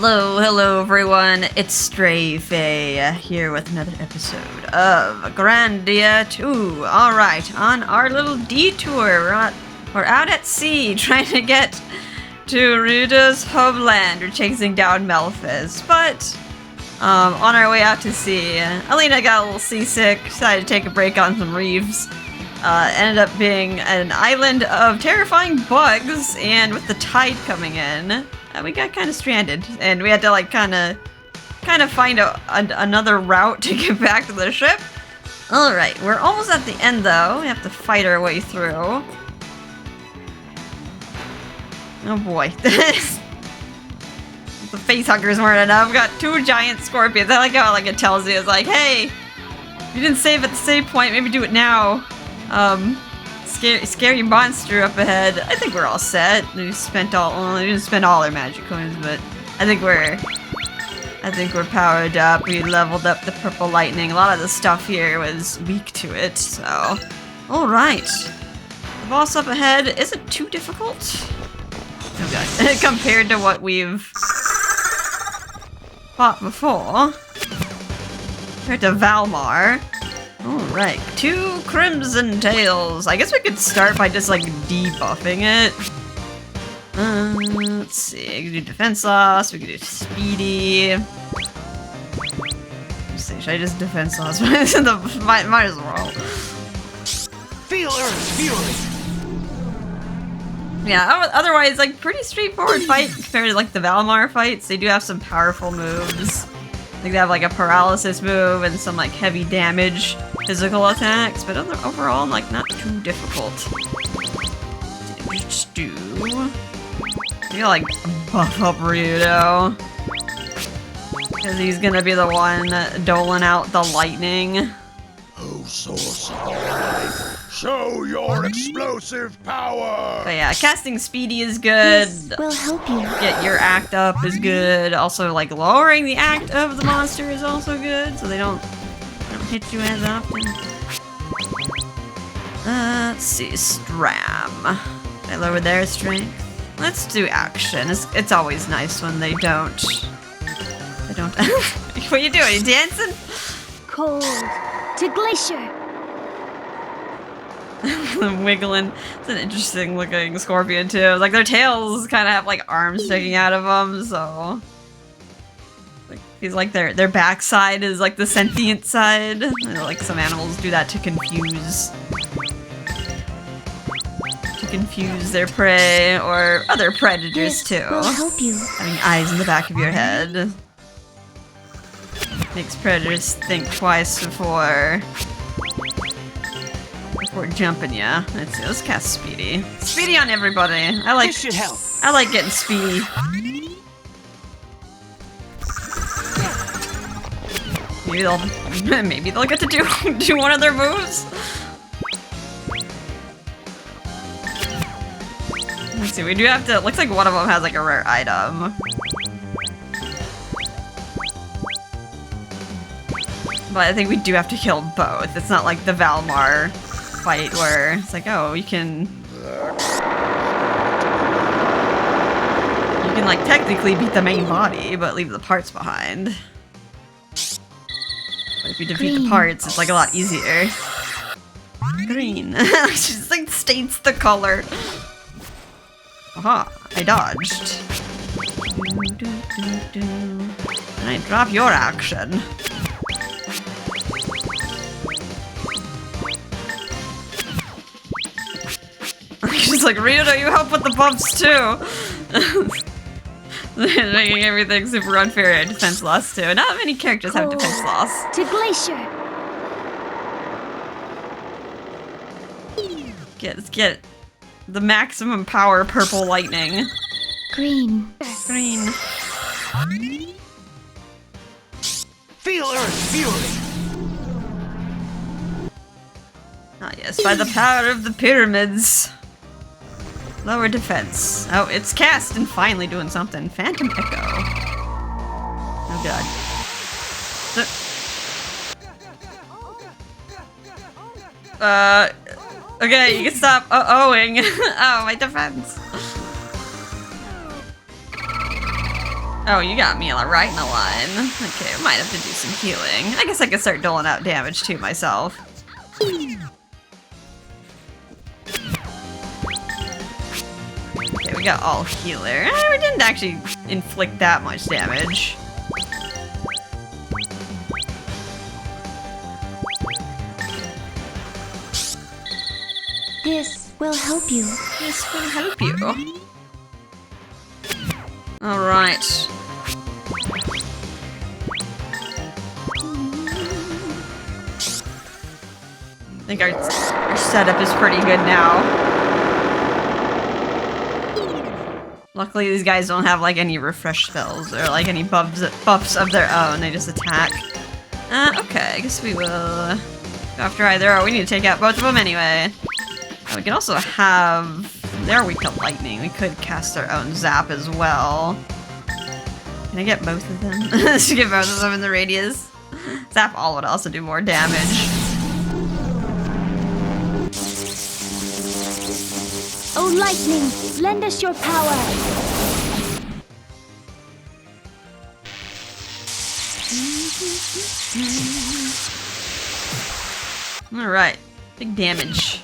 Hello everyone, it's Strafe here with another episode of Grandia 2. Alright, on our little detour, we're out at sea trying to get to Ryudo's homeland. We're chasing down Melphis, but on our way out to sea, Alina got a little seasick, decided to take a break on some reefs. Ended up being an island of terrifying bugs, and with the tide coming in, we got kind of stranded, and we had to like kind of find another route to get back to the ship. All right, we're almost at the end though. We have to fight our way through. Oh boy, the face huggers weren't enough. We got two giant scorpions. I like how it tells you, it's like, hey, if you didn't save at the save point, maybe do it now. Scary monster up ahead. I think we're all set. We didn't spend all our magic coins, but I think we're powered up. We leveled up the purple lightning. A lot of the stuff here was weak to it, so. Alright. The boss up ahead isn't too difficult. Oh god. Compared to what we've fought before. Compared to Valmar. Alright, 2 Crimson Tails. I guess we could start by just like debuffing it. Let's see, we could do defense loss, we could do speedy. Let's see, should I just defense loss? might as well. Feel Earth's fury! Yeah, otherwise like pretty straightforward fight compared to like the Valmar fights. They do have some powerful moves. I think they have like a paralysis move and some like heavy damage physical attacks, but overall like not too difficult. We gotta like buff up Ryudo, because he's gonna be the one doling out the lightning. Oh, source of life, show your explosive power! But yeah, casting speedy is good. This will help you. Get your act up is good. Also, like lowering the act of the monster is also good, so they don't hit you as often. Let's see, Stram. They lower their strength. Let's do action. It's always nice when they don't. What are you doing? You dancing? Cold to glacier. Wiggling. It's an interesting looking scorpion too. Like their tails kind of have like arms sticking out of them, so like he's like their backside is like the sentient side. Like some animals do that to confuse their prey or other predators too. Will help you. Having eyes in the back of your head makes predators think twice before jumping ya. Let's see, let's cast Speedy. Speedy on everybody. This should help. I like getting Speedy. Maybe they'll get to do one of their moves. Let's see, we do have to, looks like one of them has like a rare item. But I think we do have to kill both. It's not like the Valmar fight where it's like, oh, you can like technically beat the main body, but leave the parts behind. But if you defeat the parts, it's like a lot easier. Green. She just like states the color. Aha, I dodged. And I drop your action. She's like, Ryudo, you help with the bumps too! Making everything super unfair. Defense loss too. Not many characters have defense loss. To glacier. Let's get the maximum power purple lightning. Green. Green. Feel Earth's fury! Ah yes, by the power of the pyramids. Lower defense. Oh, it's cast and finally doing something. Phantom Echo. Oh god. Okay, you can stop owing. Oh, my defense. Oh, you got me right in the line. Okay, I might have to do some healing. I guess I could start doling out damage to myself. Okay, we got all healer. We didn't actually inflict that much damage. This will help you. This will help you. Alright. I think our setup is pretty good now. Luckily these guys don't have like any refresh spells or like any buffs of their own, they just attack. Okay, I guess we will go after either, or we need to take out both of them anyway. We can also have... They're weak to lightning. We could cast our own zap as well. Can I get both of them? Just get both of them in the radius. Zap all would also do more damage. Oh, lightning, lend us your power. Alright. Big damage.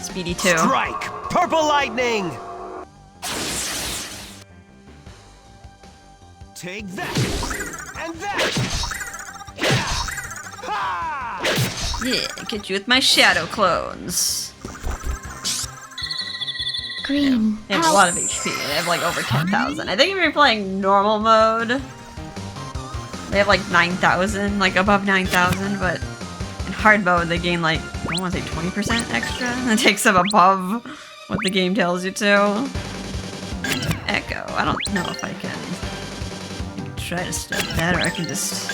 Speedy too. Strike! Purple lightning! Take that! And that! Ha! Yeah, get you with my shadow clones. Green. They have a lot of HP. They have like over 10,000. I think if you're playing normal mode, they have like 9,000, like above 9,000, but in hard mode they gain like, I want to say 20% extra. That takes them above what the game tells you to. Echo. I don't know if I can try to stop that, or I can just...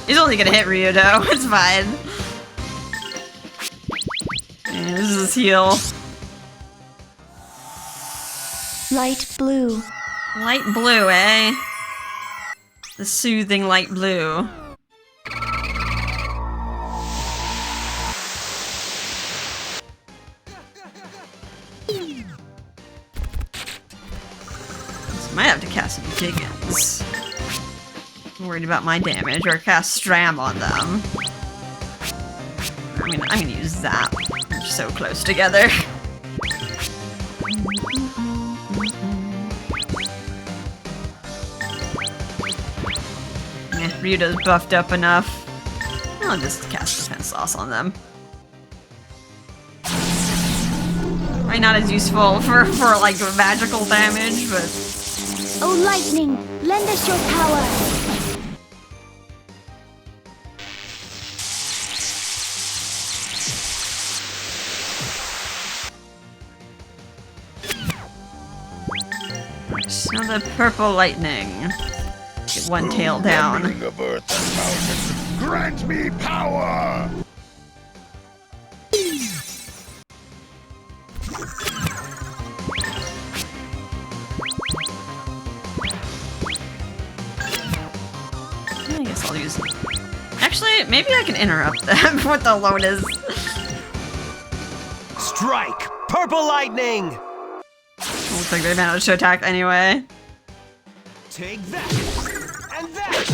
He's only gonna hit Ryudo. It's fine. And this is his heal. Light blue. Light blue, eh? The soothing light blue. So might have to cast some Diggins. I'm worried about my damage, or cast Stram on them. I mean, I'm gonna use Zap. They're so close together. Ryudo's buffed up enough. I'll just cast Defense Sauce on them. Probably not as useful for like magical damage, but... Oh, lightning, lend us your power. Now the purple lightning. Get one tail down. Of earth and mountains, grant me power! I guess I'll use... Actually, maybe I can interrupt them with the Lotus. Strike! Purple lightning! Looks like they managed to attack anyway. Take that! And that!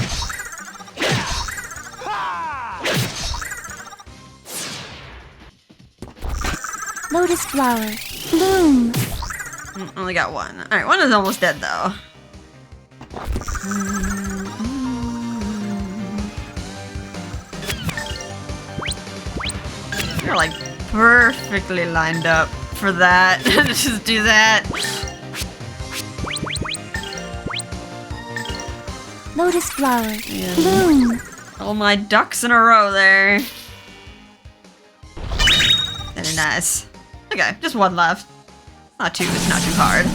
Ha! Lotus flower, bloom. Only got one. Alright, one is almost dead though. You're like perfectly lined up for that. Just do that. Lotus flower, Yeah. bloom. All my ducks in a row there. Very nice. Okay, just one left. It's not too hard.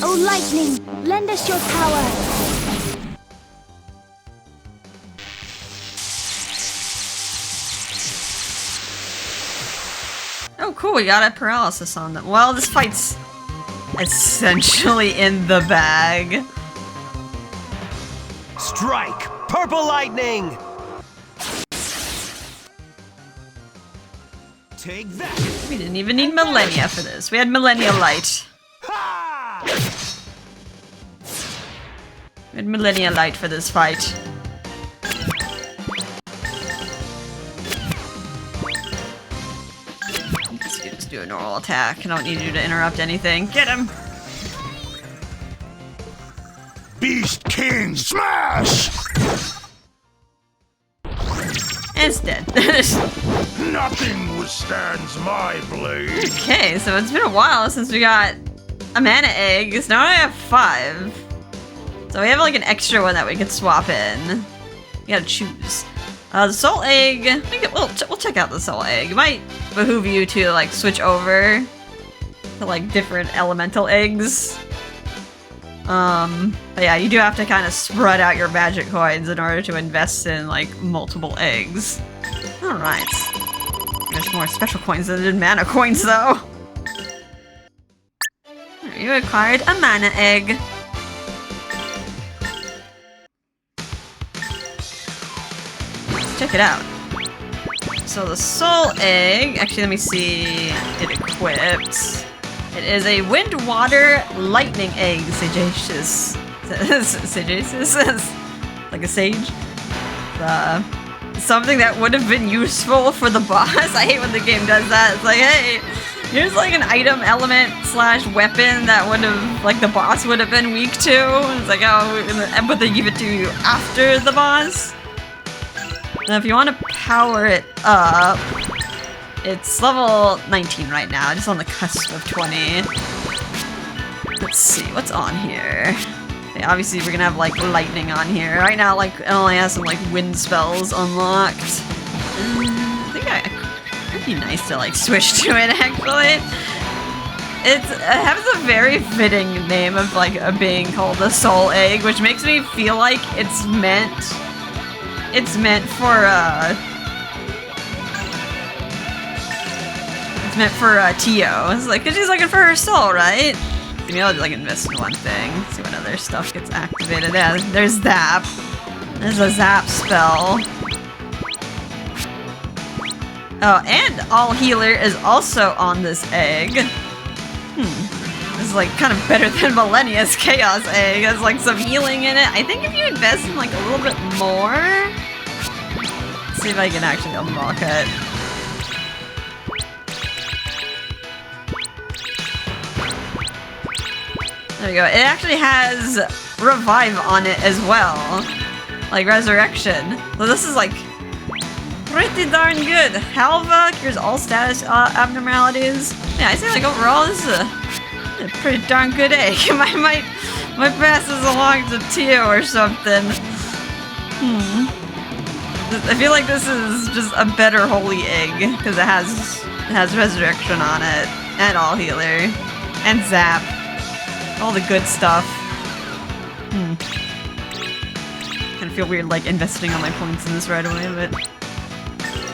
Oh, lightning, lend us your power. Oh, cool, we got a paralysis on them. Well, this fight's essentially in the bag. Strike! Purple lightning! Take that! We didn't even need millennia for this. We had millennia light. Ha! We had millennia light for this fight. Let's do a normal attack. I don't need you to interrupt anything. Get him! Beast King Smash! And it's dead. Nothing withstands my blade. Okay, so it's been a while since we got a mana egg. So now I have 5. So we have like an extra one that we could swap in. You gotta choose. The soul egg. I think we'll check out the soul egg. It might behoove you to like switch over to like different elemental eggs. But yeah, you do have to kind of spread out your magic coins in order to invest in like multiple eggs. All right. There's more special coins than in mana coins though. You acquired a mana egg. Check it out. So the soul egg, actually let me see it equipped. It is a wind, water, lightning egg, sagacious. Sagacious? Like a sage? Something that would have been useful for the boss. I hate when the game does that. It's like, hey, here's like an item, element, / weapon that would have, like the boss would have been weak to. It's like, oh, but they give it to you after the boss. Now, if you want to power it up, it's level 19 right now, just on the cusp of 20. Let's see, what's on here? Okay, obviously, we're gonna have like lightning on here. Right now, like, it only has some like wind spells unlocked. I think it'd be nice to like switch to it actually. It has a very fitting name of like being called the Soul Egg, which makes me feel like it's meant for Tio. It's like, cause she's looking for her soul, right? Maybe I'll like invest in one thing. See what other stuff gets activated. Yeah, there's Zap. There's a Zap spell. Oh, and All Healer is also on this egg. This is like kind of better than Millennia's Chaos Egg. There's like some healing in it. I think if you invest in like a little bit more. Let's see if I can actually unlock it. There we go. It actually has Revive on it as well. Like Resurrection. So this is like pretty darn good. Halva cures all status abnormalities. Yeah, I say like overall this is a pretty darn good egg. My passes along to Tio or something. I feel like this is just a better holy egg because it has Resurrection on it and All Healer and Zap. All the good stuff. Kind of feel weird like investing all my points in this right away, but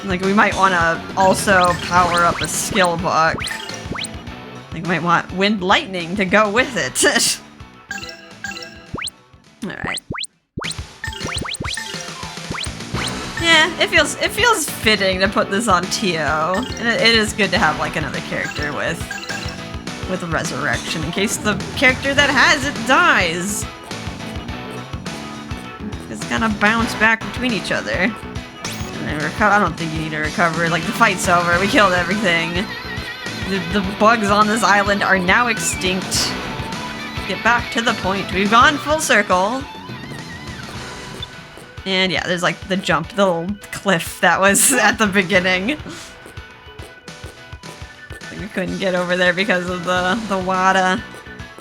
like we might want to also power up a skill book. Like we might want Wind Lightning to go with it. Alright. Yeah, it feels fitting to put this on Tio. And it is good to have like another character with Resurrection in case the character that has it dies. It's gonna bounce back between each other. And I don't think you need to recover. Like the fight's over. We killed everything. The bugs on this island are now extinct. Get back to the point. We've gone full circle. And yeah, there's like the jump, the little cliff that was at the beginning. We couldn't get over there because of the water.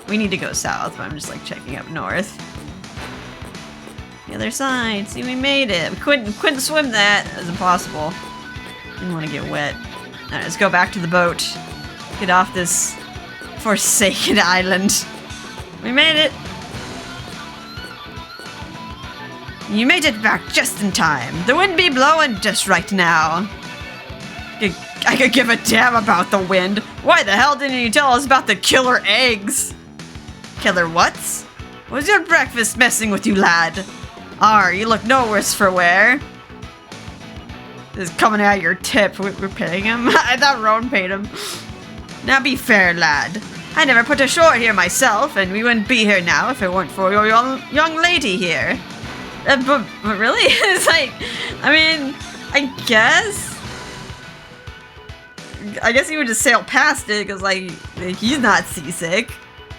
We need to go south, but I'm just like checking up north. The other side. See, we made it. We couldn't swim that. It was impossible. Didn't want to get wet. Alright, let's go back to the boat. Get off this forsaken island. We made it. You made it back just in time. The wind be blowing just right now. I could give a damn about the wind. Why the hell didn't you tell us about the killer eggs? Killer whats? Was your breakfast messing with you, lad? You look no worse for wear. This is coming out of your tip. We're paying him? I thought Roan paid him. Now be fair, lad. I never put ashore here myself, and we wouldn't be here now if it weren't for your young lady here. But really? It's like, I mean, I guess he would just sail past it, because, like, he's not seasick.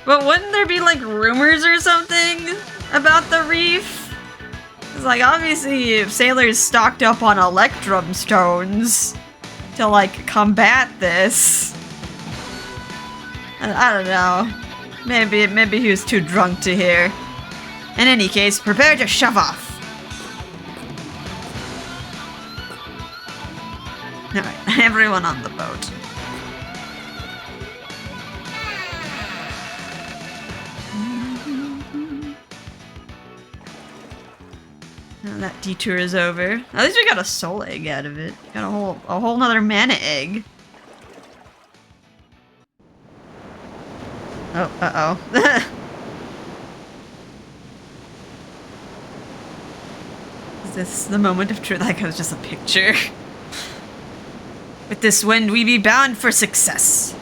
But wouldn't there be, like, rumors or something about the reef? It's like, obviously, if sailors stocked up on electrum stones to, like, combat this. I don't know. Maybe he was too drunk to hear. In any case, prepare to shove off. Alright, everyone on the boat. Now that detour is over. At least we got a soul egg out of it. Got a whole nother mana egg. Oh, uh-oh. Is this the moment of truth? Like, it was just a picture. With this wind, we be bound for success.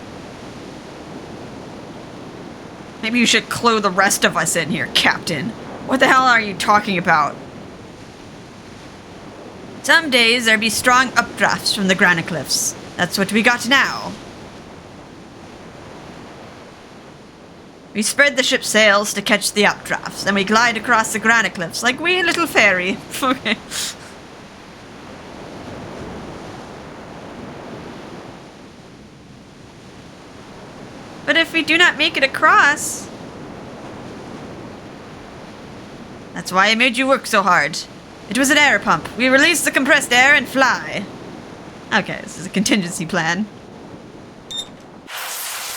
Maybe you should clue the rest of us in here, Captain. What the hell are you talking about? Some days there be strong updrafts from the granite cliffs. That's what we got now. We spread the ship's sails to catch the updrafts, and we glide across the granite cliffs like wee little fairy. Okay. But if we do not make it across... That's why I made you work so hard. It was an air pump. We release the compressed air and fly. Okay, this is a contingency plan.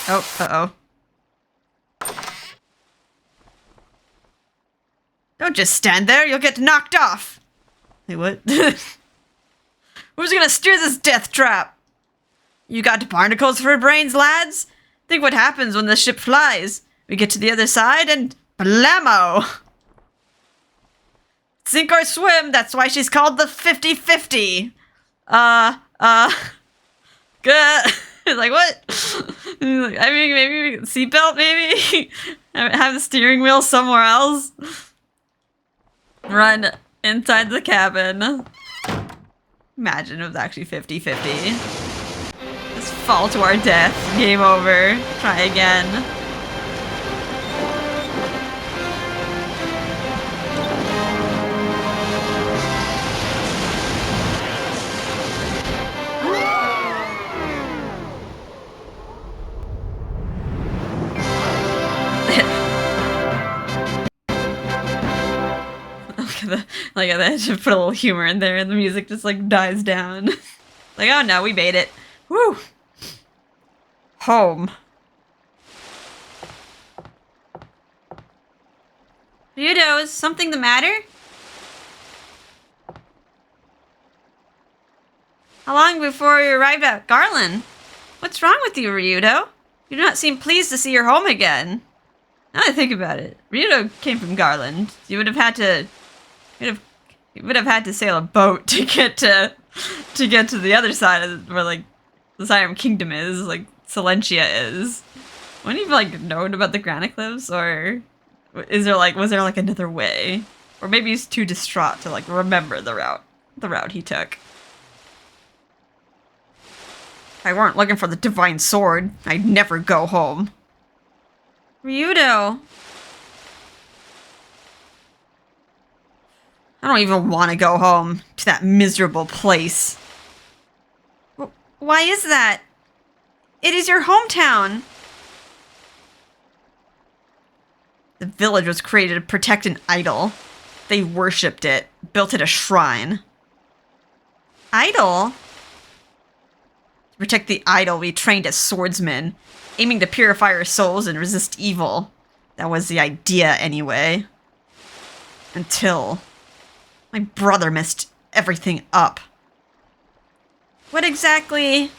Oh, uh-oh. Don't just stand there, you'll get knocked off. Wait, what? Who's gonna steer this death trap? You got barnacles for brains, lads? Think what happens when the ship flies. We get to the other side and blammo! Sink or swim, that's why she's called the 50-50. Good. It's like, what? I mean, maybe seatbelt, maybe? Have the steering wheel somewhere else? Run inside the cabin. Imagine it was actually 50-50. Just fall to our death. Game over. Try again. Like I should put a little humor in there, and the music just like dies down. Like, oh no, we made it. Woo! Home. Ryudo, is something the matter? How long before you arrived at Garlan? What's wrong with you, Ryudo? You do not seem pleased to see your home again. Now that I think about it, Ryudo came from Garland. You would have had to... You would have had to sail a boat to get to the other side of where like the Siren Kingdom is, like Silentia is. Wouldn't you have like known about the granite cliffs, or was there like another way? Or maybe he's too distraught to like remember the route he took. If I weren't looking for the divine sword, I'd never go home. Ryudo. I don't even want to go home to that miserable place. Why is that? It is your hometown. The village was created to protect an idol. They worshipped it, built it a shrine. Idol? To protect the idol, we trained as swordsmen, aiming to purify our souls and resist evil. That was the idea, anyway. Until... my brother messed everything up. What exactly...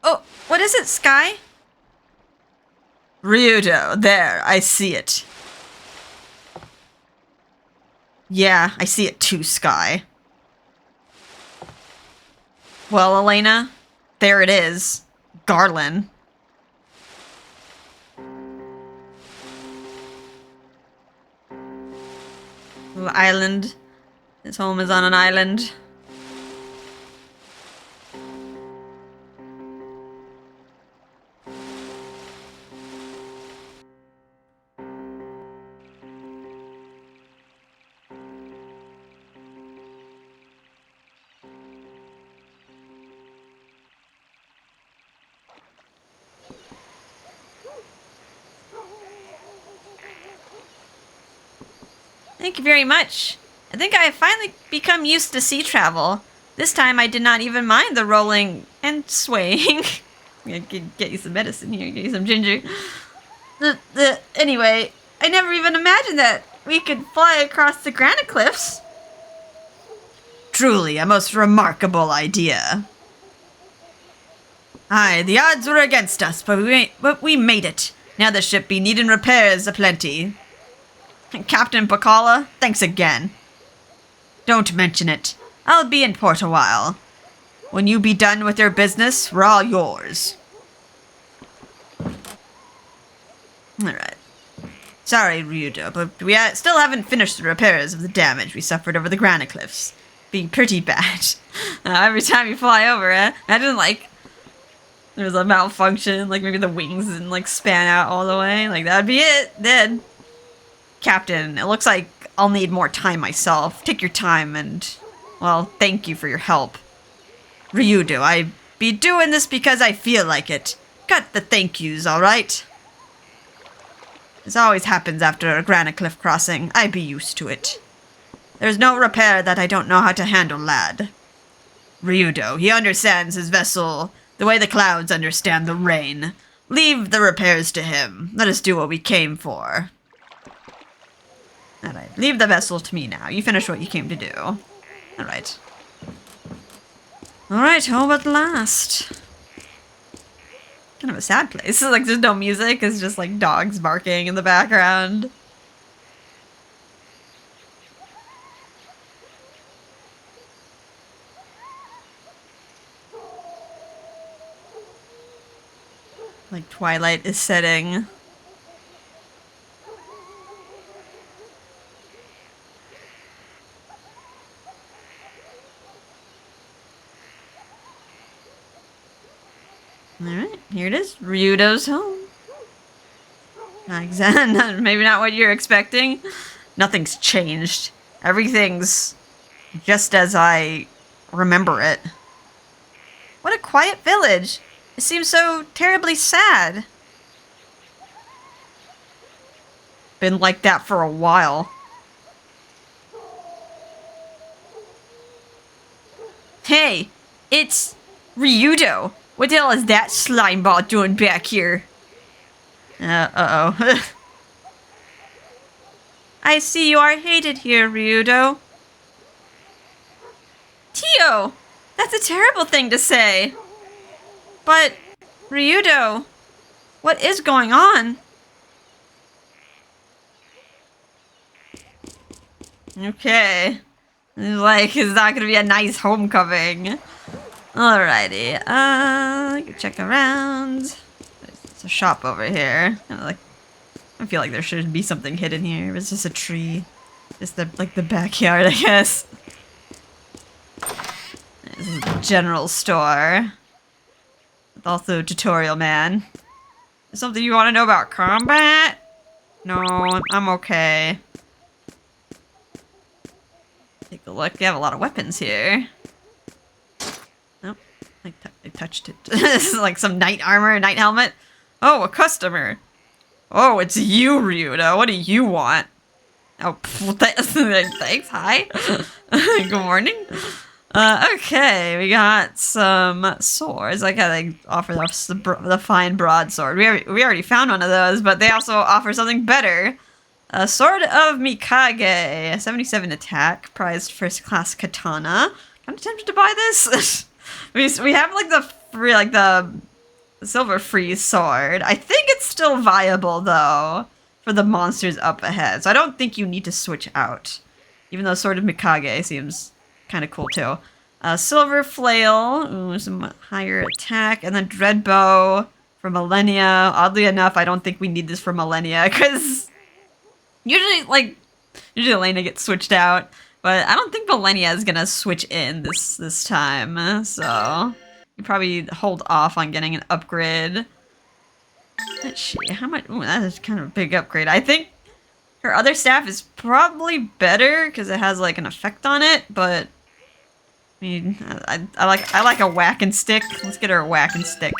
Oh, what is it, Sky? Ryudo, there, I see it. Yeah, I see it too, Sky. Well, Elena, there it is. Garlan. Little island. His home is on an island. Thank you very much. I think I have finally become used to sea travel. This time I did not even mind the rolling and swaying. I'm gonna get you some medicine here, get you some ginger. Anyway, I never even imagined that we could fly across the granite cliffs. Truly a most remarkable idea. Aye, the odds were against us, but we made it. Now the ship be needing repairs aplenty. Captain Pakala, thanks again. Don't mention it. I'll be in port a while. When you be done with your business, we're all yours. Alright. Sorry, Ryudo, but we still haven't finished the repairs of the damage we suffered over the granite cliffs. Being pretty bad. Every time you fly over, imagine, like, there's a malfunction, like maybe the wings didn't, like, span out all the way. Like, that'd be it. Dead. Captain, it looks like I'll need more time myself. Take your time and, well, thank you for your help. Ryudo, I be doing this because I feel like it. Cut the thank yous, alright? This always happens after a granite cliff crossing. I be used to it. There's no repair that I don't know how to handle, lad. Ryudo, he understands his vessel the way the clouds understand the rain. Leave the repairs to him. Let us do what we came for. Alright, leave the vessel to me now. You finish what you came to do. Alright. Alright, home at last. Kind of a sad place. Like, there's no music. It's just, like, dogs barking in the background. Like, twilight is setting. Alright, here it is. Ryudo's home. Maybe not what you're expecting. Nothing's changed. Everything's just as I remember it. What a quiet village. It seems so terribly sad. Been like that for a while. Hey, it's Ryudo. What the hell is that slime ball doing back here? Uh-oh. I see you are hated here, Ryudo. Tio! That's a terrible thing to say. But, Ryudo, what is going on? Okay. Like, it's not gonna be a nice homecoming. Alrighty, I can check around. There's a shop over here. I feel like there should be something hidden here. It's just a tree. Just the backyard, I guess. This is the general store. With also tutorial man. Is something you want to know about combat? No, I'm okay. Take a look. They have a lot of weapons here. I touched it. This is like some knight armor, knight helmet. Oh, a customer. Oh, it's you, Ryudo. What do you want? Oh, thanks. Hi. Good morning. Okay, we got some swords. Like how they offer us the fine broadsword. We already found one of those, but they also offer something better. A sword of Mikage, 77 attack, prized first class katana. Kind of tempted to buy this. we have like the silver freeze sword. I think it's still viable though for the monsters up ahead. So I don't think you need to switch out. Even though Sword of Mikage seems kind of cool too. Silver Flail, ooh, some higher attack, and then Dread Bow for Millennia. Oddly enough, I don't think we need this for Millennia, because usually Elena gets switched out, but I don't think Millennia is gonna switch in this time, so you probably hold off on getting an upgrade. Let's see, how much? Ooh, that is kind of a big upgrade. I think her other staff is probably better because it has like an effect on it, but I mean, I like a whack and stick. Let's get her a whack and stick.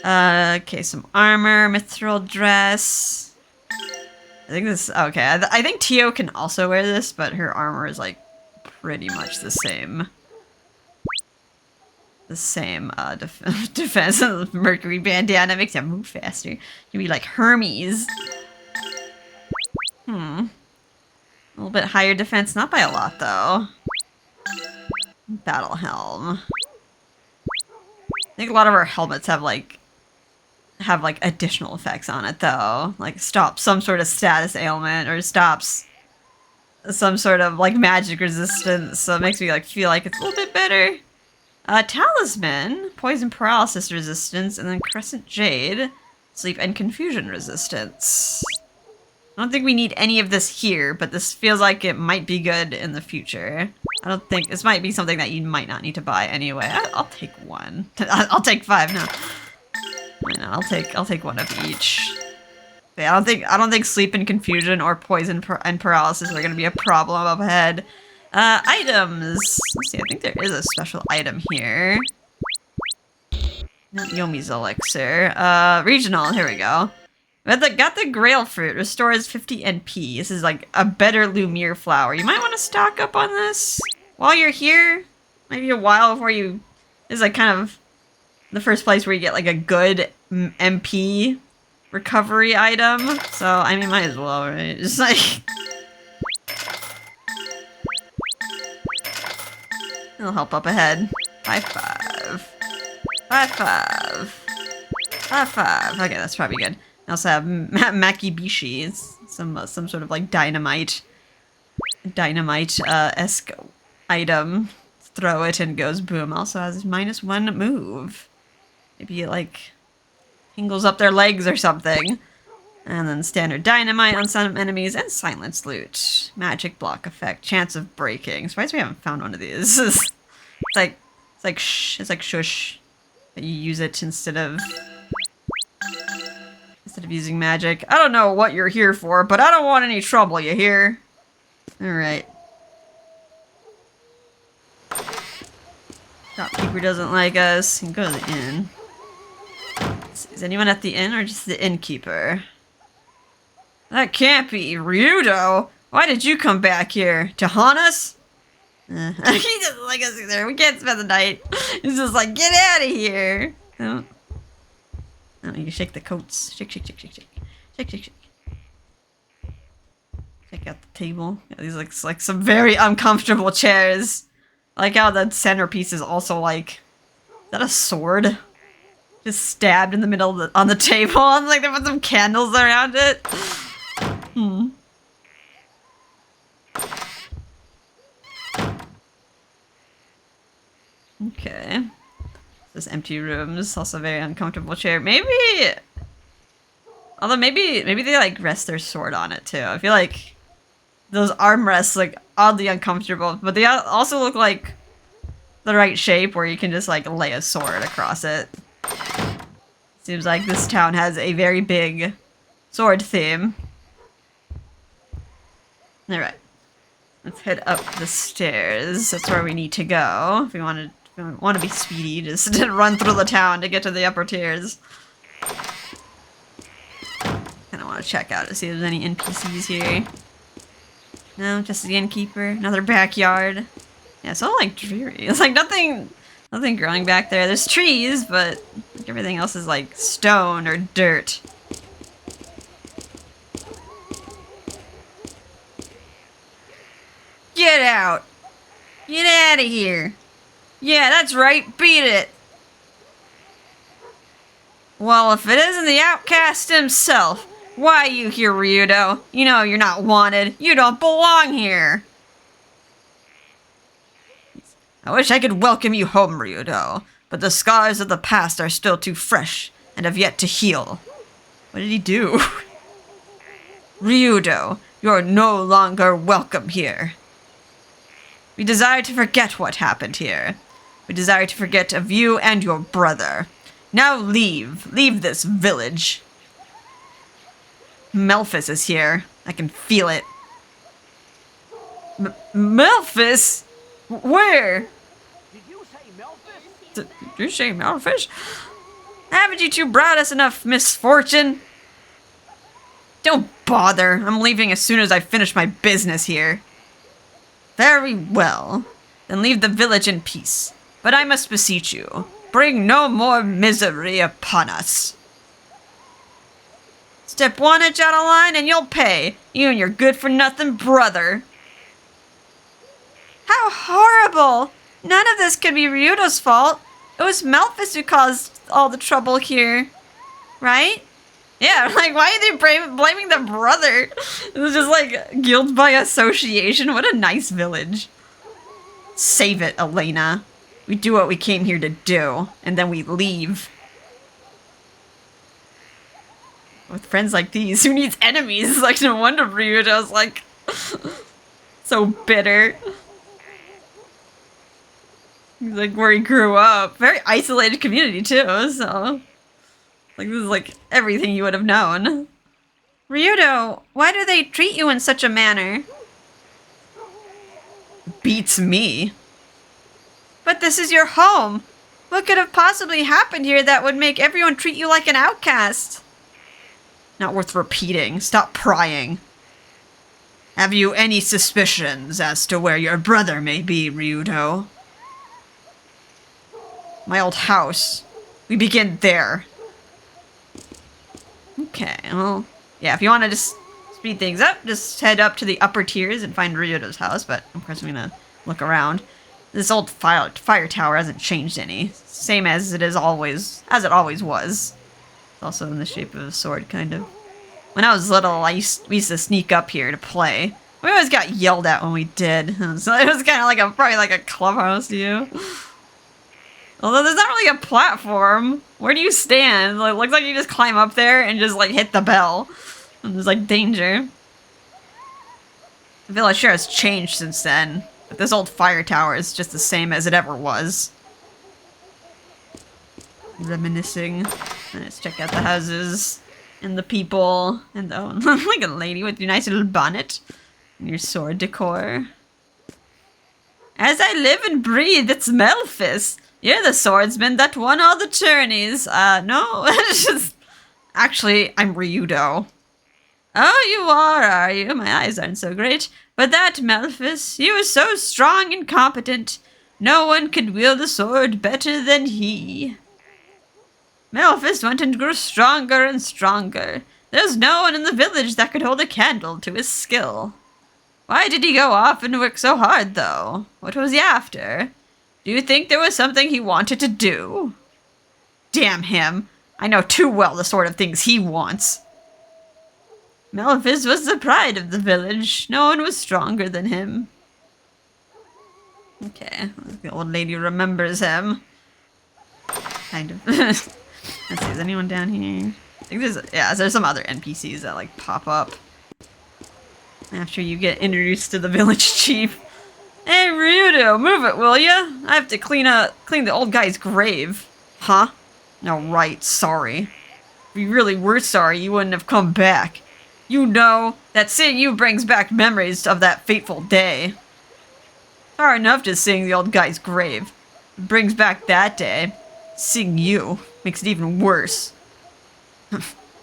Okay, some armor, mithril dress. I think this, okay, I think Tio can also wear this, but her armor is like pretty much the same. The same defense. Mercury bandana makes you move faster. You can be like Hermes. A little bit higher defense, not by a lot though. Battle helm. I think a lot of our helmets have like additional effects on it though. Like stops some sort of status ailment or stops some sort of like magic resistance. So it makes me like feel like it's a little bit better. Talisman, poison paralysis resistance, and then crescent jade, sleep and confusion resistance. I don't think we need any of this here, but this feels like it might be good in the future. I don't think this might be something that you might not need to buy anyway. I'll take one. I'll take 5 now. Why not? I'll take one of each. Yeah, I don't think sleep and confusion or poison and paralysis are gonna be a problem up ahead. Items. Let's see. I think there is a special item here. Not Yomi's elixir. Regional. Here we go. Got the Grail fruit. Restores 50 NP. This is like a better Lumiere flower. You might want to stock up on this while you're here. Maybe a while before you. This is like kind of the first place where you get like a good MP recovery item. So I mean, might as well, right? Just like. It'll help up ahead. 5-5. 5-5. 5-5. Okay, that's probably good. I also have Makibishi. It's some sort of like dynamite esque item. Throw it and goes boom. Also has -1 move. Maybe it like tingles up their legs or something. And then standard dynamite on some enemies and silence loot. Magic block effect. Chance of breaking. Surprised we haven't found one of these. It's like shush. But you use it instead of using magic. I don't know what you're here for, but I don't want any trouble, you hear? Alright. Shopkeeper doesn't like us. You can go to the inn. Is anyone at the inn or just the innkeeper? That can't be. Ryudo? Why did you come back here? To haunt us? He doesn't like us either. We can't spend the night. He's just like, get out of here. Oh, you shake the coats. Shake. Check out the table. Yeah, these looks like some very uncomfortable chairs. I like how the centerpiece is also like, is that a sword? Just stabbed in the middle of on the table. And like they put some candles around it. Okay. This empty rooms, also a very uncomfortable chair. Although maybe they like rest their sword on it too. I feel like those armrests like oddly uncomfortable, but they also look like the right shape where you can just like lay a sword across it. Seems like this town has a very big sword theme. Alright. Let's head up the stairs. That's where we need to go. If we want to be speedy, just run through the town to get to the upper tiers. Kinda want to check out to see if there's any NPCs here. No, just the innkeeper. Another backyard. Yeah, it's all like dreary. It's like nothing growing back there. There's trees, but like, everything else is like stone or dirt. Get out! Get out of here! Yeah, that's right, beat it! Well, if it isn't the outcast himself, why are you here, Ryudo? You know you're not wanted. You don't belong here. I wish I could welcome you home, Ryudo, but the scars of the past are still too fresh and have yet to heal. What did he do? Ryudo, you're no longer welcome here. We desire to forget what happened here. We desire to forget of you and your brother. Now leave. Leave this village. Melphis is here. I can feel it. Melphis? Where? Did you say Melphis? Did you say Melphis? Haven't you two brought us enough misfortune? Don't bother. I'm leaving as soon as I finish my business here. Very well. Then leave the village in peace. But I must beseech you, bring no more misery upon us. Step one inch out of line and you'll pay. You and your good-for-nothing brother. How horrible! None of this could be Ryudo's fault. It was Melphis who caused all the trouble here. Right? Yeah, like, why are they blaming the brother? It was just like guilt by association. What a nice village. Save it, Elena. We do what we came here to do, and then we leave. With friends like these, who needs enemies? Like, no wonder Ryudo's like so bitter. He's like where he grew up. Very isolated community too, so like this is like everything you would have known. Ryudo, why do they treat you in such a manner? Beats me. But this is your home. What could have possibly happened here that would make everyone treat you like an outcast? Not worth repeating. Stop prying. Have you any suspicions as to where your brother may be, Ryudo? My old house. We begin there. Okay, well, yeah, if you want to just speed things up, just head up to the upper tiers and find Ryudo's house, but of course I'm gonna look around. This old fire tower hasn't changed any. Same as it always was. It's also in the shape of a sword, kind of. When I was little, we used to sneak up here to play. We always got yelled at when we did, so it was kind of like probably like a clubhouse to you. Although there's not really a platform. Where do you stand? Like, it looks like you just climb up there and just like hit the bell. And there's like danger. The village sure has changed since then. But this old fire tower is just the same as it ever was. Reminiscing. Let's check out the houses. And the people. And oh, like a lady with your nice little bonnet. And your sword decor. As I live and breathe, it's Melphis. You're the swordsman that won all the tourneys. No. Actually, I'm Ryudo. Oh, you are you? My eyes aren't so great. But that Melphis, he was so strong and competent. No one could wield a sword better than he. Melphis went and grew stronger and stronger. There's no one in the village that could hold a candle to his skill. Why did he go off and work so hard, though? What was he after? Do you think there was something he wanted to do? Damn him. I know too well the sort of things he wants. Melphis was the pride of the village. No one was stronger than him. Okay, the old lady remembers him. Kind of. Let's see, is anyone down here? I think there's some other NPCs that like pop up after you get introduced to the village chief. Hey, Ryudo, move it, will ya? I have to clean the old guy's grave. Huh? No, right, sorry. If you really were sorry, you wouldn't have come back. You know, that seeing you brings back memories of that fateful day. Far enough just seeing the old guy's grave. It brings back that day. Seeing you makes it even worse.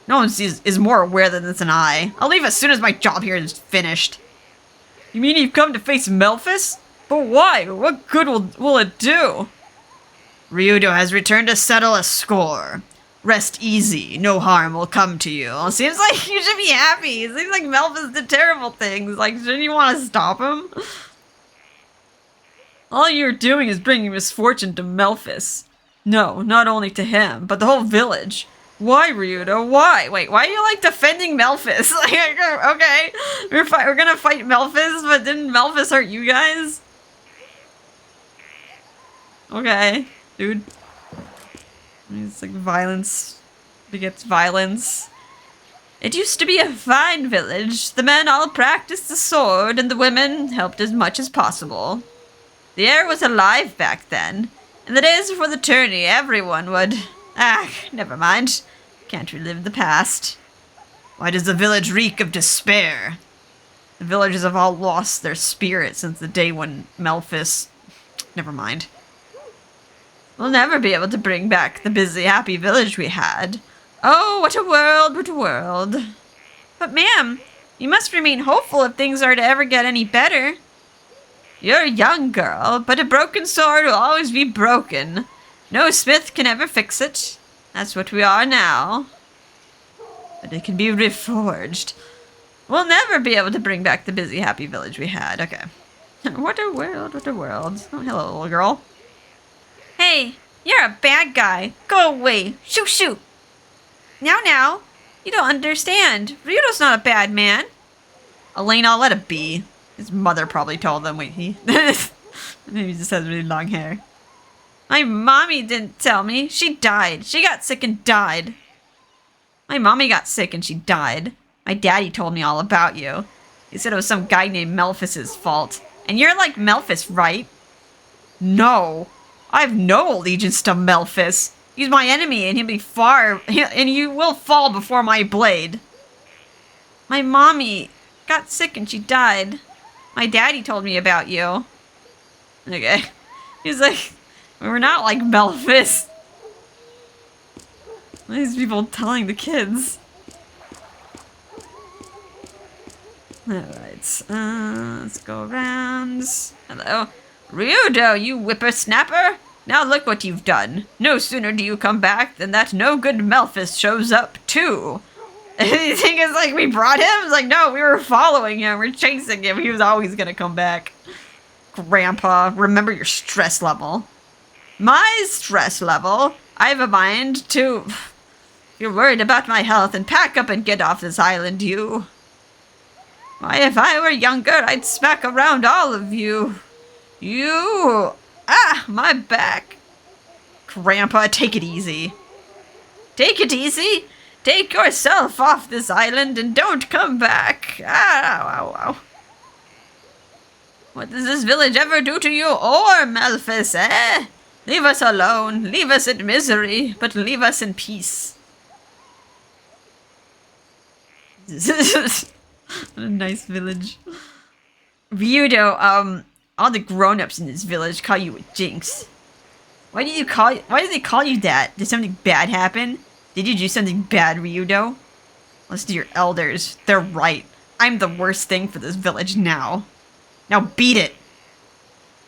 No one is more aware than this than I. I'll leave as soon as my job here is finished. You mean you've come to face Melphis? But why? What good will it do? Ryudo has returned to settle a score. Rest easy. No harm will come to you. Seems like you should be happy. It seems like Melphis did terrible things. Like, shouldn't you want to stop him? All you're doing is bringing misfortune to Melphis. No, not only to him, but the whole village. Why, Ryudo? Why? Wait, why are you, like, defending Melphis? Like, okay, we're gonna fight Melphis, but didn't Melphis hurt you guys? Okay, dude. It's like violence begets violence. It used to be a fine village. The men all practiced the sword, and the women helped as much as possible. The air was alive back then. In the days before the tourney, everyone would... Ah, never mind. Can't relive the past. Why does the village reek of despair? The villagers have all lost their spirit since the day when Melphis... Never mind. We'll never be able to bring back the busy, happy village we had. Oh, what a world, what a world. But ma'am, you must remain hopeful if things are to ever get any better. You're a young girl, but a broken sword will always be broken. No smith can ever fix it. That's what we are now. But it can be reforged. We'll never be able to bring back the busy, happy village we had. Okay. What a world, what a world. Oh, hello, little girl. Hey, you're a bad guy. Go away. Shoo, shoo. Now, you don't understand. Ryudo's not a bad man. Elena, let it be. His mother probably told them. Wait, he... Maybe he just has really long hair. My mommy didn't tell me. She died. She got sick and died. My mommy got sick and she died. My daddy told me all about you. He said it was some guy named Melphis' fault. And you're like Melphis, right? No. I have no allegiance to Melphis. He's my enemy, and he'll be and you will fall before my blade. My mommy got sick and she died. My daddy told me about you. Okay. He's like, we're not like Melphis. What are these people telling the kids? Alright, let's go around. Hello. Ryudo, you whippersnapper! Now look what you've done. No sooner do you come back than that no-good Melphis shows up, too. You think it's like we brought him? It's like, no, we were following him. We're chasing him. He was always gonna come back. Grandpa, remember your stress level. My stress level? I have a mind to... You're worried about my health, and pack up and get off this island, you. Why, if I were younger, I'd smack around all of you. You... Ah, my back. Grandpa, take it easy. Take it easy? Take yourself off this island and don't come back. Ah, ow. What does this village ever do to you or Melphis, eh? Leave us alone. Leave us in misery, but leave us in peace. What a nice village. Ryudo, all the grown-ups in this village call you a jinx. Why do they call you that? Did something bad happen? Did you do something bad, Ryudo? Listen to your elders. They're right. I'm the worst thing for this village now. Now beat it.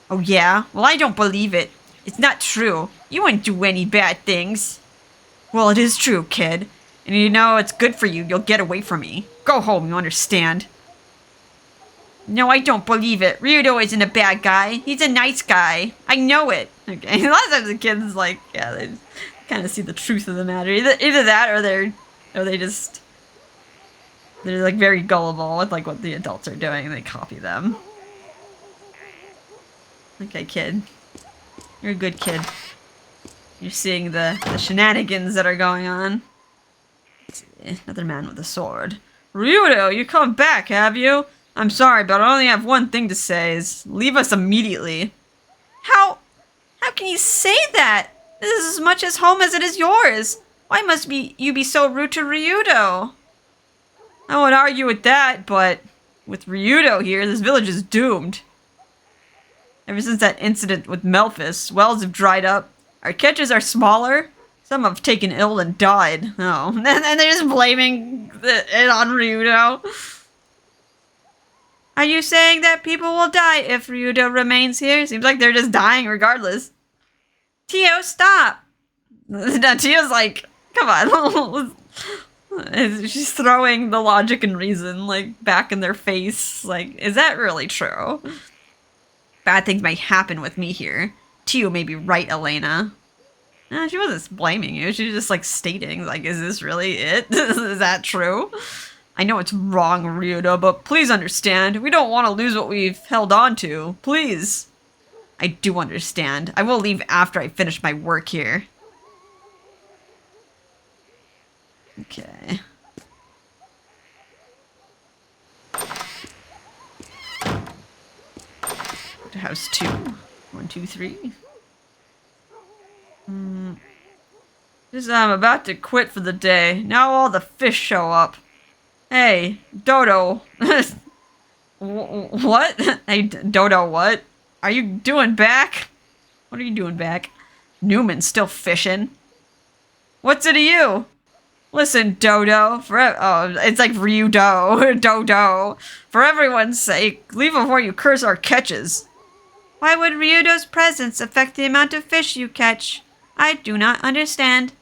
Oh yeah? Well, I don't believe it. It's not true. You wouldn't do any bad things. Well, it is true, kid. And you know, it's good for you. You'll get away from me. Go home, you understand? No, I don't believe it. Ryudo isn't a bad guy. He's a nice guy. I know it. Okay. A lot of times the kids, like, yeah, they kind of see the truth of the matter. Either that or they're like very gullible with like what the adults are doing and they copy them. Okay, kid. You're a good kid. You're seeing the shenanigans that are going on. Let's see. Another man with a sword. Ryudo, you come back, have you? I'm sorry, but I only have one thing to say, is leave us immediately. How can you say that? This is as much as home as it is yours. Why must you be so rude to Ryudo? I won't argue with that, but with Ryudo here, this village is doomed. Ever since that incident with Melphis, wells have dried up. Our catches are smaller. Some have taken ill and died. Oh, and they're just blaming it on Ryudo. Are you saying that people will die if Ryudo remains here? Seems like they're just dying regardless. Tio, stop! Now Tio's like, come on. She's throwing the logic and reason, like, back in their face. Like, is that really true? Bad things might happen with me here. Tio may be right, Elena. No, she wasn't blaming you. She was just, like, stating, like, is this really it? Is that true? I know it's wrong, Ryudo, but please understand. We don't want to lose what we've held on to. Please. I do understand. I will leave after I finish my work here. Okay. House 2. 1, 2, 3. Just I'm about to quit for the day. Now all the fish show up. Hey, Dodo. What? Hey, Dodo, what? Are you doing back? What are you doing back? Newman's still fishing. What's it to you? Listen, Dodo. Oh, it's like Ryudo. Dodo. For everyone's sake, leave before you curse our catches. Why would Ryudo's presence affect the amount of fish you catch? I do not understand.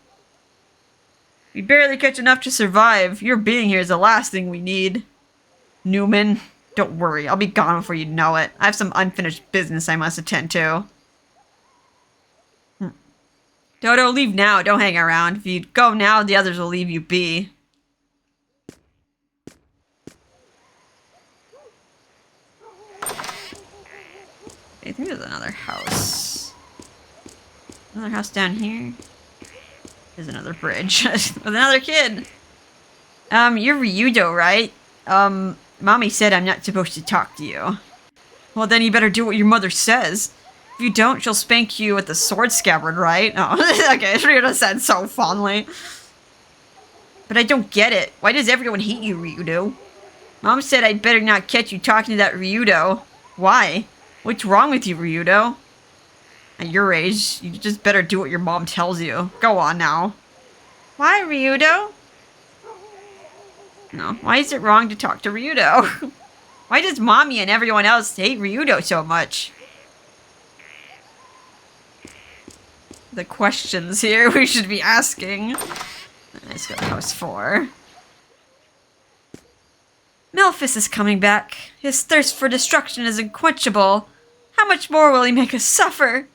We barely catch enough to survive. Your being here is the last thing we need. Newman, don't worry. I'll be gone before you know it. I have some unfinished business I must attend to. Dodo, leave now. Don't hang around. If you go now, the others will leave you be. I think there's another house. Another house down here. There's another bridge with another kid. You're Ryudo, right? Mommy said I'm not supposed to talk to you. Well, then you better do what your mother says. If you don't, she'll spank you with the sword scabbard, right? Oh, okay, Ryudo said so fondly. But I don't get it. Why does everyone hate you, Ryudo? Mom said I'd better not catch you talking to that Ryudo. Why? What's wrong with you, Ryudo? At your age, you just better do what your mom tells you. Go on now. Why, Ryudo? No, why is it wrong to talk to Ryudo? Why does Mommy and everyone else hate Ryudo so much? The questions here we should be asking. Let's go to house 4. Melphis is coming back. His thirst for destruction is unquenchable. How much more will he make us suffer?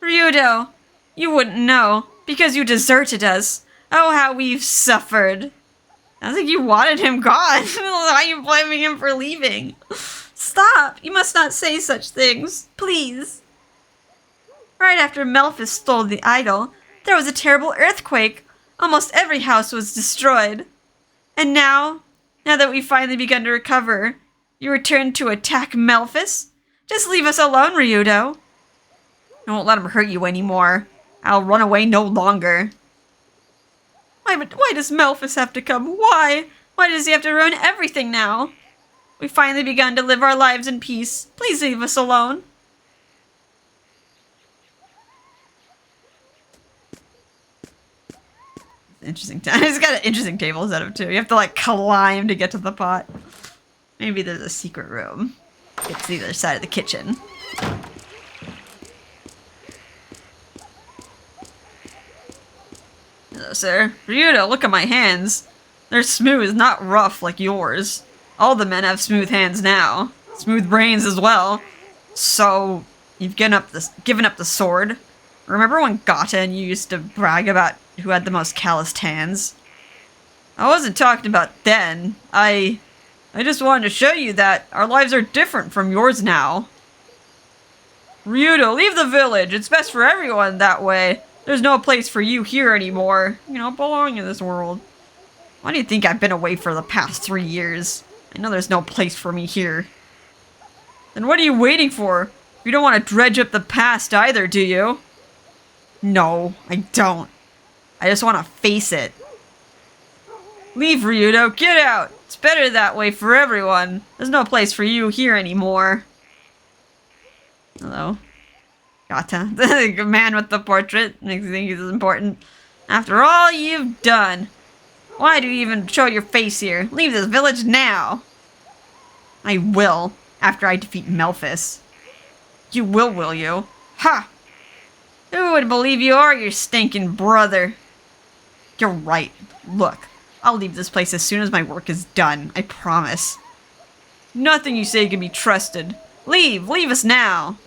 Ryudo, you wouldn't know, because you deserted us. Oh, how we've suffered. I think you wanted him gone. Why are you blaming him for leaving? Stop! You must not say such things. Please. Right after Melphis stole the idol, there was a terrible earthquake. Almost every house was destroyed. And now that we've finally begun to recover, you return to attack Melphis? Just leave us alone, Ryudo. I won't let him hurt you anymore. I'll run away no longer. Why does Melphis have to come? Why? Why does he have to ruin everything now? We've finally begun to live our lives in peace. Please leave us alone. Interesting. It's got an interesting table set up too. You have to like climb to get to the pot. Maybe there's a secret room. It's the other side of the kitchen. Hello, sir. Ryudo, look at my hands. They're smooth, not rough like yours. All the men have smooth hands now. Smooth brains as well. So, you've given up the sword. Remember when Gata and you used to brag about who had the most calloused hands? I wasn't talking about then. I just wanted to show you that our lives are different from yours now. Ryudo, leave the village. It's best for everyone that way. There's no place for you here anymore. You don't belong in this world. Why do you think I've been away for the past 3 years? I know there's no place for me here. Then what are you waiting for? You don't want to dredge up the past either, do you? No, I don't. I just want to face it. Leave, Ryudo. Get out. It's better that way for everyone. There's no place for you here anymore. Hello. Gata. The man with the portrait. Makes you think he's important. After all you've done. Why do you even show your face here? Leave this village now. I will. After I defeat Melphis. You will you? Ha! Who would believe you or your stinking brother? You're right. Look, I'll leave this place as soon as my work is done. I promise. Nothing you say can be trusted. Leave! Leave us now!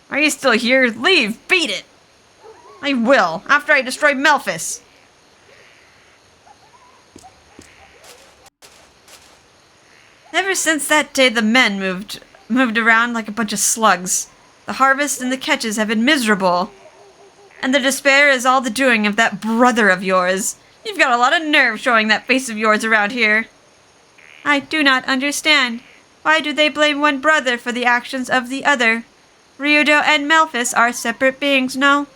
Are you still here? Leave! Beat it! I will, after I destroy Melphis! Ever since that day, the men moved around like a bunch of slugs. The harvest and the catches have been miserable. And the despair is all the doing of that brother of yours. You've got a lot of nerve showing that face of yours around here. I do not understand. Why do they blame one brother for the actions of the other? Ryudo and Melphis are separate beings, no?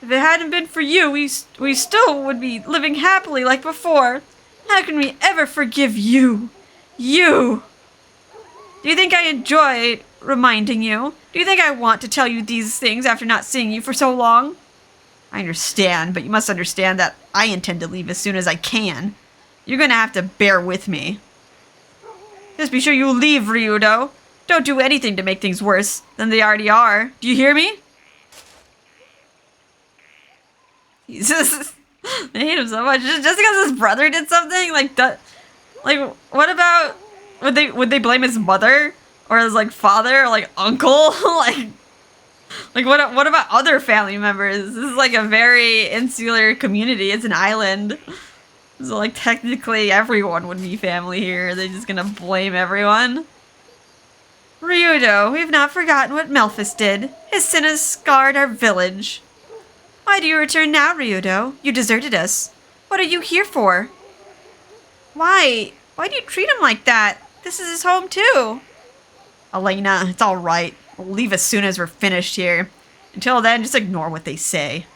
If it hadn't been for you, we still would be living happily like before. How can we ever forgive you? You! Do you think I enjoy reminding you? Do you think I want to tell you these things after not seeing you for so long? I understand, but you must understand that I intend to leave as soon as I can. You're gonna have to bear with me. Just be sure you leave, Ryudo. Don't do anything to make things worse than they already are. Do you hear me? Jesus. I hate him so much. Just because his brother did something? Like, that. Like, what about... Would they blame his mother? Or his, like, father? Or, like, uncle? Like, what about other family members? This is, like, a very insular community. It's an island. So, like, technically everyone would be family here. They're just gonna blame everyone. Ryudo, we've not forgotten what Melphis did. His sin has scarred our village. Why do you return now, Ryudo? You deserted us. What are you here for? Why? Why do you treat him like that? This is his home, too. Elena, it's alright. We'll leave as soon as we're finished here. Until then, just ignore what they say.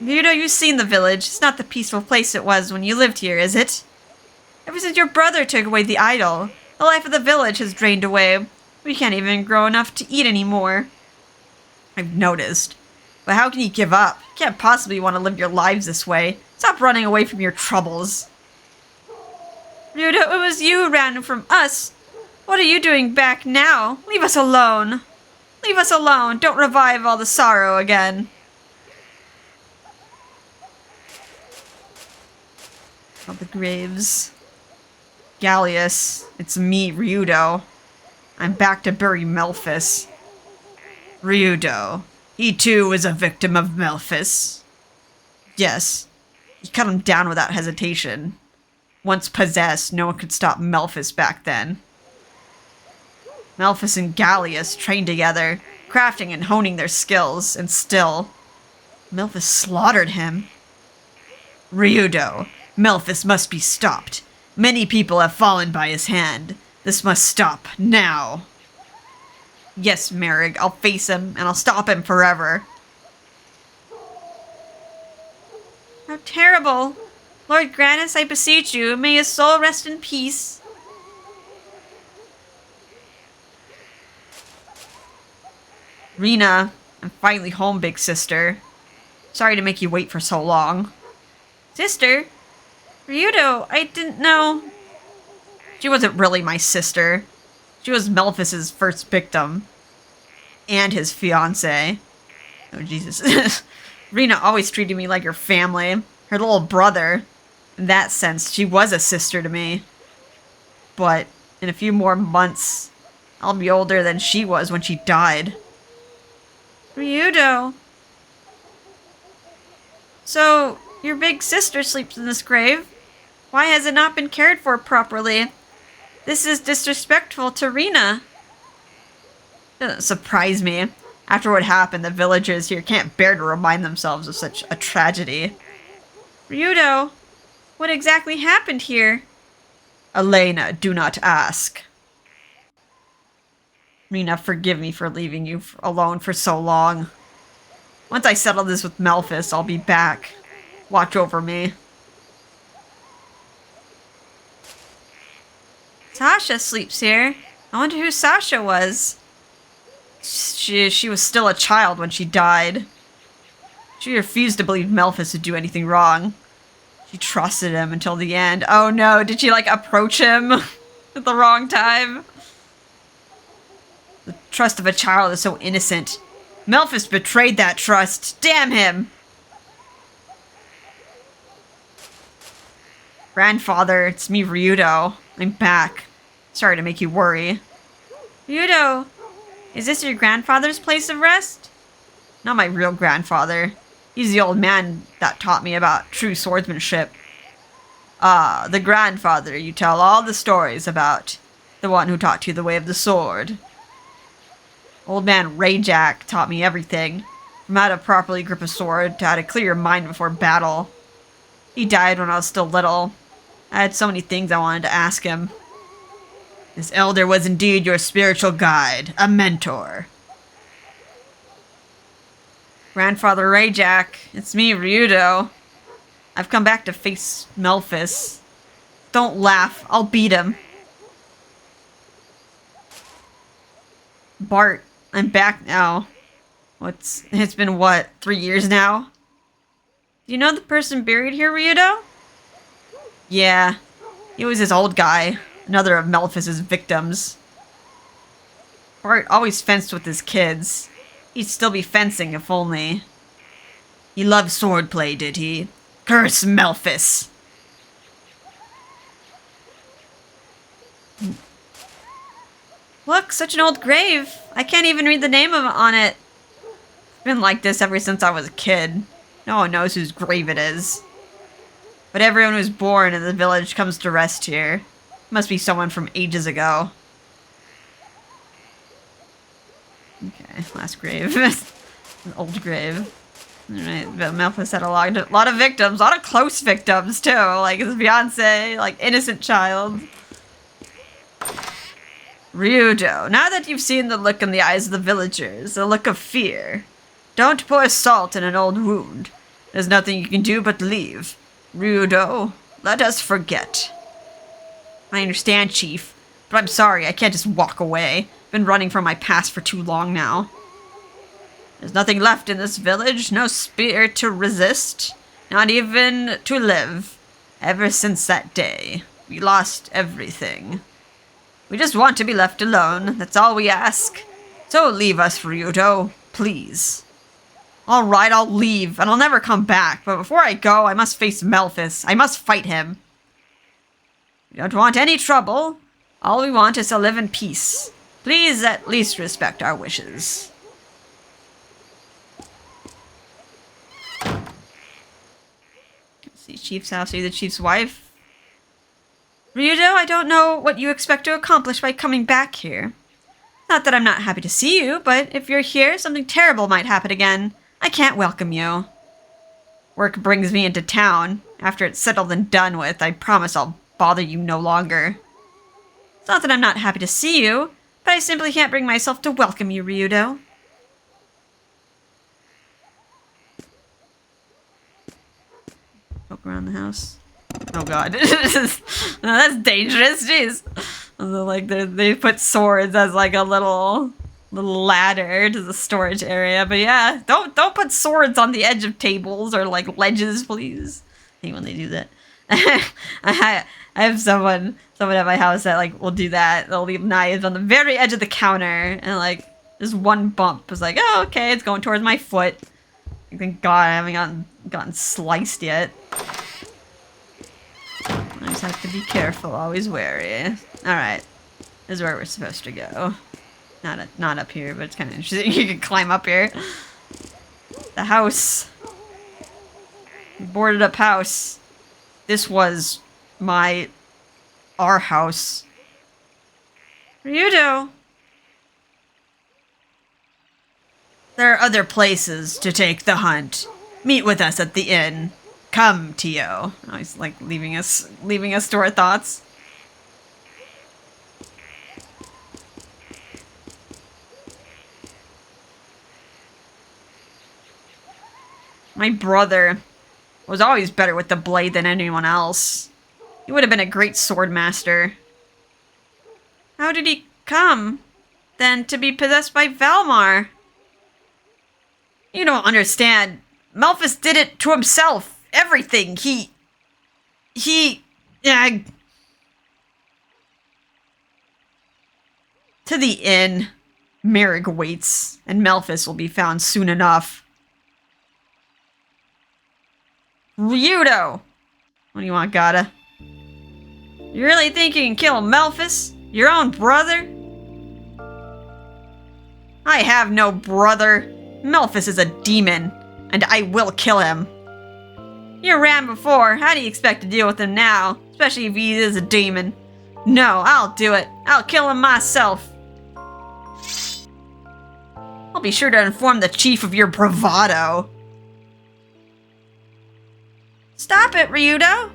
Ryudo, you've seen the village. It's not the peaceful place it was when you lived here, is it? Ever since your brother took away the idol, the life of the village has drained away. We can't even grow enough to eat anymore. I've noticed. But how can you give up? You can't possibly want to live your lives this way. Stop running away from your troubles. Ryudo, it was you who ran from us. What are you doing back now? Leave us alone. Leave us alone. Don't revive all the sorrow again. All the graves. Gallius, it's me, Ryudo. I'm back to bury Melphis. Ryudo. He too is a victim of Melphis. Yes. He cut him down without hesitation. Once possessed, no one could stop Melphis back then. Melphis and Gallius trained together, crafting and honing their skills, and still, Melphis slaughtered him. Ryudo, Melphis must be stopped. Many people have fallen by his hand. This must stop now. Yes, Merrig, I'll face him, and I'll stop him forever. How terrible. Lord Grannis, I beseech you, may his soul rest in peace. Rena, I'm finally home, big sister. Sorry to make you wait for so long. Sister? Ryudo, I didn't know. She wasn't really my sister. She was Melphis's first victim. And his fiancé. Oh, Jesus. Rena always treated me like her family. Her little brother. In that sense, she was a sister to me. But in a few more months, I'll be older than she was when she died. Ryudo. So, your big sister sleeps in this grave? Why has it not been cared for properly? This is disrespectful to Rena. Doesn't surprise me. After what happened, the villagers here can't bear to remind themselves of such a tragedy. Ryudo, what exactly happened here? Elena, do not ask. Rena, forgive me for leaving you alone for so long. Once I settle this with Melphis, I'll be back. Watch over me. Sasha sleeps here. I wonder who Sasha was. She was still a child when she died. She refused to believe Melphis would do anything wrong. She trusted him until the end. Oh no, did she like approach him at the wrong time? The trust of a child is so innocent. Melphis betrayed that trust. Damn him! Grandfather, it's me, Ryudo. I'm back. Sorry to make you worry. Ryudo, is this your grandfather's place of rest? Not my real grandfather. He's the old man that taught me about true swordsmanship. Ah, the grandfather you tell all the stories about. the one who taught you the way of the sword. Old man Rayjack taught me everything, from how to properly grip a sword to how to clear your mind before battle. He died when I was still little. I had so many things I wanted to ask him. This elder was indeed your spiritual guide, a mentor. Grandfather Rayjack, it's me, Ryudo. I've come back to face Melphis. Don't laugh, I'll beat him. Bart, I'm back now. It's been what, 3 years now? Do you know the person buried here, Ryudo? Yeah, he was this old guy, another of Melphis' victims. Bart always fenced with his kids. He'd still be fencing if only. He loved swordplay, did he? Curse Melphis! Look, such an old grave. I can't even read the name on it. It's been like this ever since I was a kid. No one knows whose grave it is. But everyone who's born in the village comes to rest here. Must be someone from ages ago. Okay, last grave. An old grave. Alright, but Melphis had a lot of victims. A lot of close victims, too. Like his fiancé, like innocent child. Ryudo, now that you've seen the look in the eyes of the villagers, the look of fear, don't pour salt in an old wound. There's nothing you can do but leave. Ryudo, let us forget. I understand, Chief, but I'm sorry, I can't just walk away. Been running from my past for too long now. There's nothing left in this village, no spirit to resist, not even to live. Ever since that day, we lost everything. We just want to be left alone, that's all we ask. So leave us, Ryudo, please. Alright, I'll leave, and I'll never come back, but before I go, I must face Melphis. I must fight him. We don't want any trouble. All we want is to live in peace. Please at least respect our wishes. Let's see, Chief's house. Are you the Chief's wife? Ryudo, I don't know what you expect to accomplish by coming back here. Not that I'm not happy to see you, but if you're here, something terrible might happen again. I can't welcome you. Work brings me into town. After it's settled and done with, I promise I'll bother you no longer. It's not that I'm not happy to see you, but I simply can't bring myself to welcome you, Ryudo. Poke around the house. Oh god. No, that's dangerous, jeez. Like, they put swords as like a little ladder to the storage area, but yeah, don't put swords on the edge of tables or like ledges, please. I hate when they do that. I have someone at my house that like will do that. They'll leave knives on the very edge of the counter, and like just one bump is like, oh okay, it's going towards my foot. Thank God I haven't gotten sliced yet. I just have to be careful, always wary. Alright. This is where we're supposed to go. Not up here, but it's kind of interesting. You can climb up here. The house. Boarded up house. This was our house. Ryudo. There are other places to take the hunt. Meet with us at the inn. Come, Tio. Oh, he's like leaving us to our thoughts. My brother was always better with the blade than anyone else. He would have been a great sword master. How did he come, then, to be possessed by Valmar? You don't understand. Melphis did it to himself. Everything. To the inn. Merrick waits, and Melphis will be found soon enough. Ryudo! What do you want, Gata? You really think you can kill Melphis? Your own brother? I have no brother. Melphis is a demon, and I will kill him. You ran before. How do you expect to deal with him now? Especially if he is a demon. No, I'll do it. I'll kill him myself. I'll be sure to inform the chief of your bravado. Stop it, Ryudo!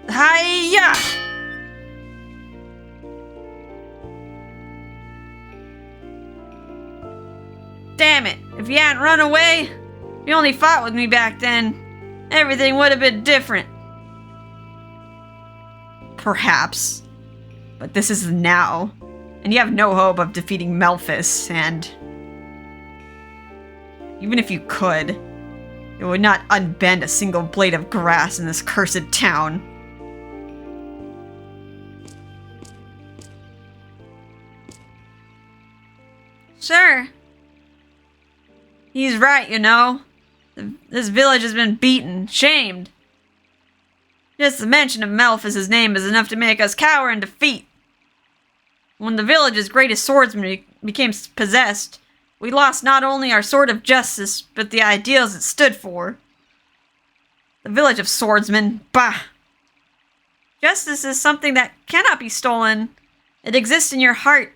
Hiya! Damn it, if you hadn't run away, if you only fought with me back then, everything would have been different. Perhaps. But this is now. And you have no hope of defeating Melphis, and even if you could, it would not unbend a single blade of grass in this cursed town. Sure. He's right, you know. This village has been beaten, shamed. Just the mention of Melphis' name is enough to make us cower in defeat. When the village's greatest swordsman became possessed, we lost not only our sword of justice, but the ideals it stood for. The village of swordsmen, bah! Justice is something that cannot be stolen. It exists in your heart.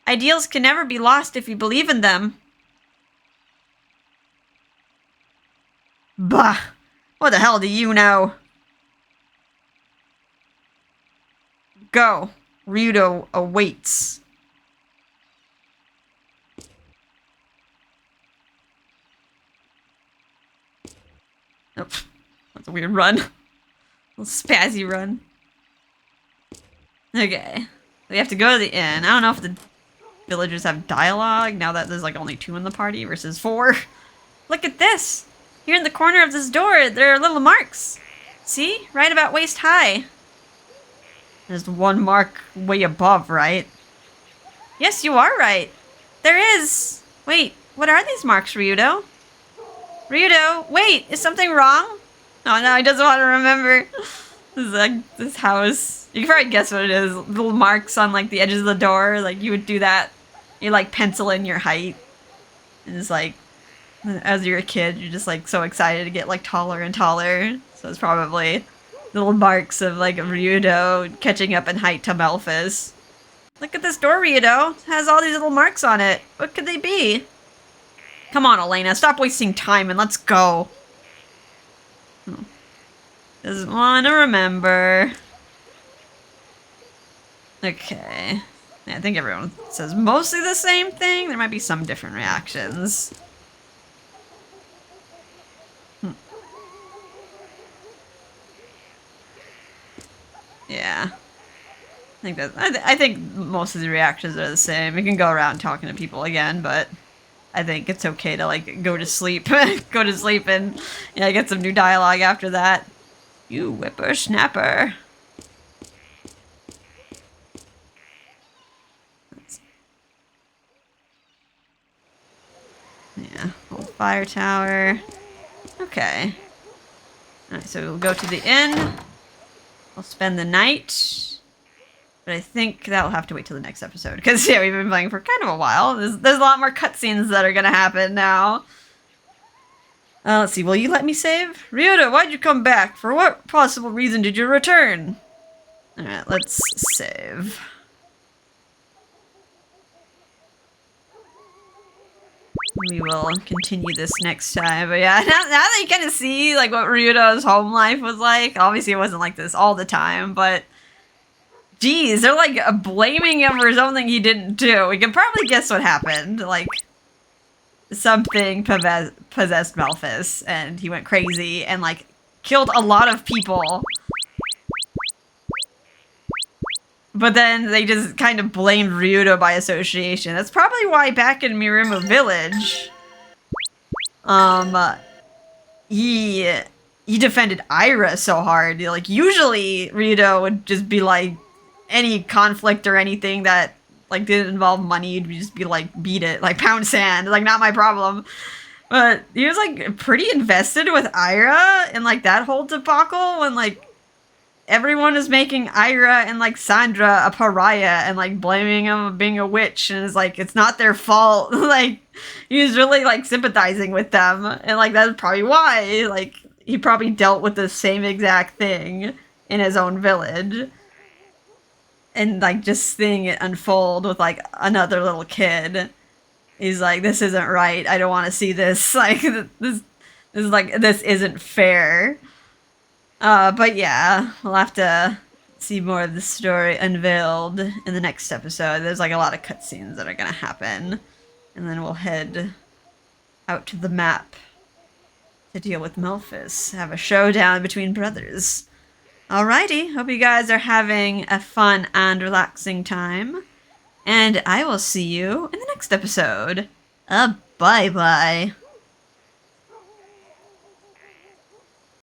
Ideals can never be lost if you believe in them. Bah! What the hell do you know? Go. Ryudo awaits. Oh, that's a weird run. A little spazzy run. Okay. We have to go to the inn. I don't know if the villagers have dialogue now that there's like only 2 in the party versus 4. Look at this! Here in the corner of this door, there are little marks. See? Right about waist high. There's 1 mark way above, right? Yes, you are right. There is. Wait, what are these marks, Ryudo? Ryudo, wait, is something wrong? Oh no, he doesn't want to remember. This is like this house. You can probably guess what it is. Little marks on like the edges of the door. Like you would do that. You like pencil in your height. And it's like, as you're a kid, you're just like so excited to get like taller and taller. So it's probably little marks of like Ryudo catching up in height to Melphis. Look at this door, Ryudo. It has all these little marks on it. What could they be? Come on, Elena. Stop wasting time and let's go. Doesn't want to remember. Okay. Yeah, I think everyone says mostly the same thing. There might be some different reactions. Yeah. I think most of the reactions are the same. We can go around talking to people again, but I think it's okay to like go to sleep. Go to sleep and yeah, get some new dialogue after that. You whippersnapper. Yeah, old fire tower. Okay. Alright, so we'll go to the inn. We'll spend the night. But I think that'll have to wait till the next episode. Because, yeah, we've been playing for kind of a while. There's a lot more cutscenes that are going to happen now. Let's see. Will you let me save? Ryudo, why'd you come back? For what possible reason did you return? Alright, let's save. We will continue this next time. But yeah, now that you kind of see like what Ryudo's home life was like. Obviously, it wasn't like this all the time, but geez, they're like blaming him for something he didn't do. We can probably guess what happened. Like something possessed Melphis, and he went crazy and like killed a lot of people. But then they just kind of blamed Ryudo by association. That's probably why back in Mirumu Village, he defended Ira so hard. Like usually Ryudo would just be like any conflict or anything that like didn't involve money, he'd just be like beat it, like pound sand, like not my problem. But he was like pretty invested with Ira and like that whole debacle when like everyone is making Ira and like Sandra a pariah and like blaming him of being a witch, and it's like it's not their fault. Like he was really like sympathizing with them, and like that's probably why like he probably dealt with the same exact thing in his own village. And, like, just seeing it unfold with, like, another little kid. He's like, this isn't right. I don't want to see this. Like, this is, like, this isn't fair. But yeah, we'll have to see more of the story unveiled in the next episode. There's, like, a lot of cutscenes that are gonna happen. And then we'll head out to the map to deal with Melphis. Have a showdown between brothers. Alrighty, hope you guys are having a fun and relaxing time. And I will see you in the next episode. Bye-bye.